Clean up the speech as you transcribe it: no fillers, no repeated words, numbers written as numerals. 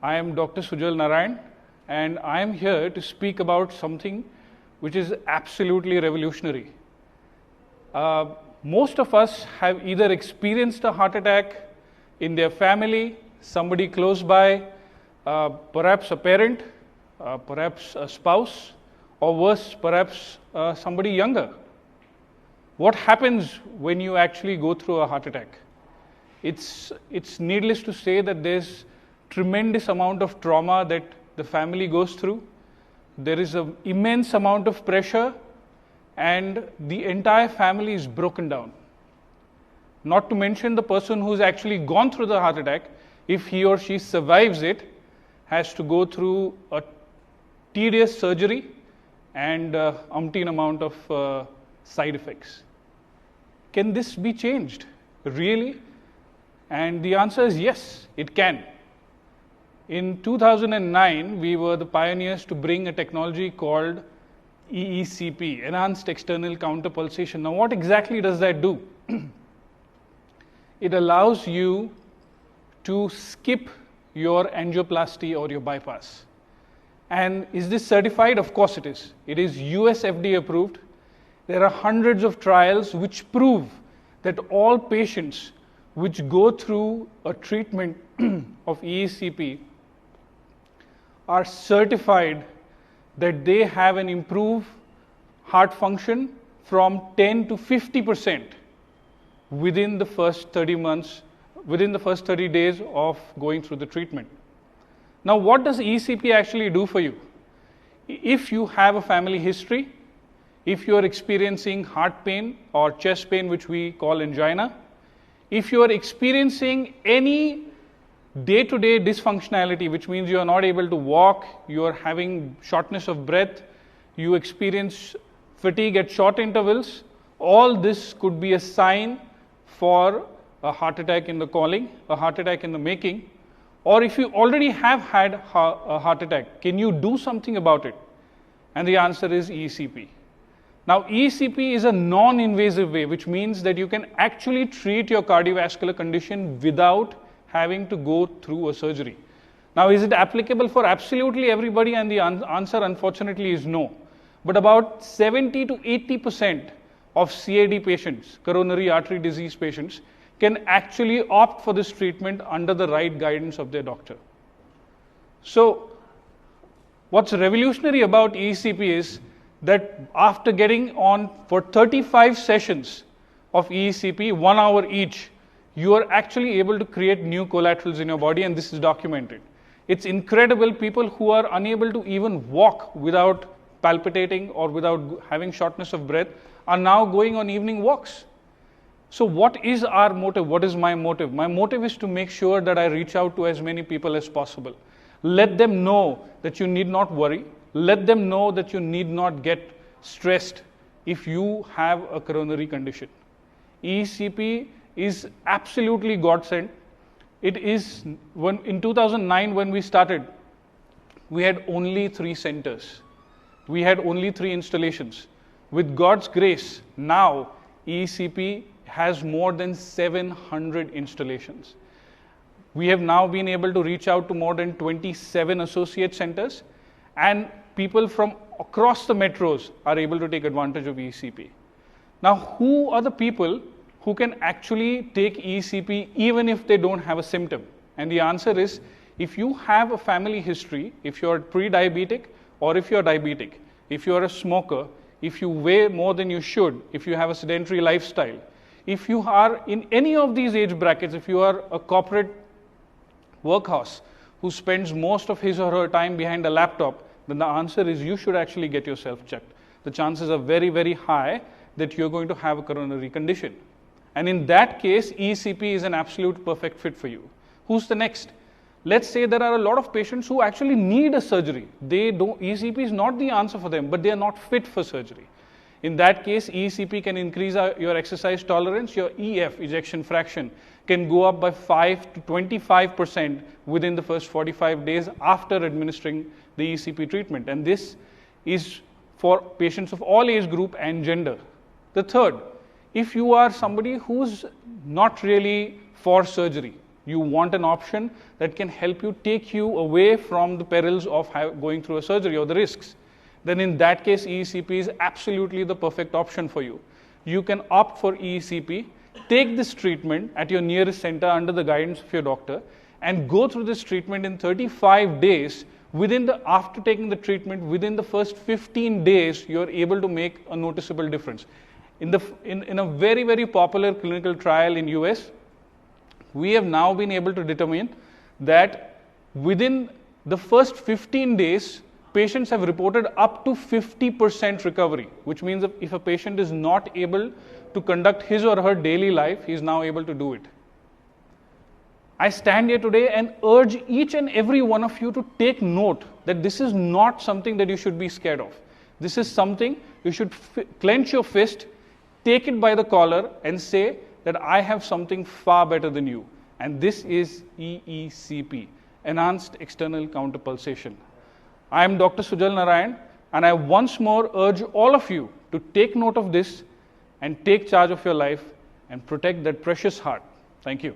I am Dr. Sujal Narayan, and I am here to speak about something which is absolutely revolutionary. Most of us have either experienced a heart attack in their family, somebody close by, perhaps a parent, perhaps a spouse, or worse, perhaps somebody younger. What happens when you actually go through a heart attack? It's needless to say that there's tremendous amount of trauma that the family goes through. There is an immense amount of pressure, and the entire family is broken down. Not to mention the person who's actually gone through the heart attack, if he or she survives it, has to go through a tedious surgery and umpteen amount of side effects. Can this be changed? Really? And the answer is yes, it can. In 2009, we were the pioneers to bring a technology called EECP, Enhanced External Counter Pulsation. Now, what exactly does that do? It allows you to skip your angioplasty or your bypass. And is this certified? Of course it is. It is US FDA approved. There are hundreds of trials which prove that all patients which go through a treatment of EECP are certified that they have an improved heart function from 10 to 50% within the first 30 months, within the first 30 days of going through the treatment. Now, what does EECP actually do for you? If you have a family history, if you are experiencing heart pain or chest pain, which we call angina, if you are experiencing any day-to-day dysfunctionality, which means you are not able to walk, you are having shortness of breath, you experience fatigue at short intervals, all this could be a sign for a heart attack in the calling, a heart attack in the making. Or if you already have had a heart attack, can you do something about it? And the answer is EECP. Now, EECP is a non-invasive way, which means that you can actually treat your cardiovascular condition without having to go through a surgery. Now, is it applicable for absolutely everybody? And the answer, unfortunately, is no. But about 70 to 80% of CAD patients, coronary artery disease patients, can actually opt for this treatment under the right guidance of their doctor. So, what's revolutionary about EECP is that after getting on for 35 sessions of EECP, 1 hour each, you are actually able to create new collaterals in your body, and this is documented. It's incredible. People who are unable to even walk without palpitating or without having shortness of breath are now going on evening walks. So what is our motive? What is my motive? My motive is to make sure that I reach out to as many people as possible. Let them know that you need not worry. Let them know that you need not get stressed if you have a coronary condition. EECP is absolutely godsend. It is, in 2009 when we started, we had only 3 centers. We had only 3 installations. With God's grace, now EECP has more than 700 installations. We have now been able to reach out to more than 27 associate centers, and people from across the metros are able to take advantage of EECP. Now, who are the people who can actually take EECP even if they don't have a symptom? And the answer is, if you have a family history, if you're pre-diabetic or if you're diabetic, if you're a smoker, if you weigh more than you should, if you have a sedentary lifestyle, if you are in any of these age brackets, if you are a corporate workhorse who spends most of his or her time behind a laptop, then the answer is you should actually get yourself checked. The chances are very, very high that you're going to have a coronary condition. And in that case, EECP is an absolute perfect fit for you. Who's the next? Let's say there are a lot of patients who actually need a surgery. EECP is not the answer for them, but they are not fit for surgery. In that case, EECP can increase your exercise tolerance. Your EF, ejection fraction, can go up by 5 to 25% within the first 45 days after administering the EECP treatment. And this is for patients of all age group and gender. The third, if you are somebody who's not really for surgery, You want an option that can help you take you away from the perils of going through a surgery or the risks. Then in that case, EECP is absolutely the perfect option for you. You can opt for EECP, take this treatment at your nearest center under the guidance of your doctor, and go through this treatment in 35 days. After taking the treatment, within the first 15 days, you're able to make a noticeable difference. In a very, very popular clinical trial in US, we have now been able to determine that within the first 15 days, patients have reported up to 50% recovery, which means that if a patient is not able to conduct his or her daily life, he is now able to do it. I stand here today and urge each and every one of you to take note that this is not something that you should be scared of. This is something you should clench your fist, take it by the collar, and say that I have something far better than you. And this is EECP, Enhanced External Counterpulsation. I am Dr. Sujal Narayan, and I once more urge all of you to take note of this and take charge of your life and protect that precious heart. Thank you.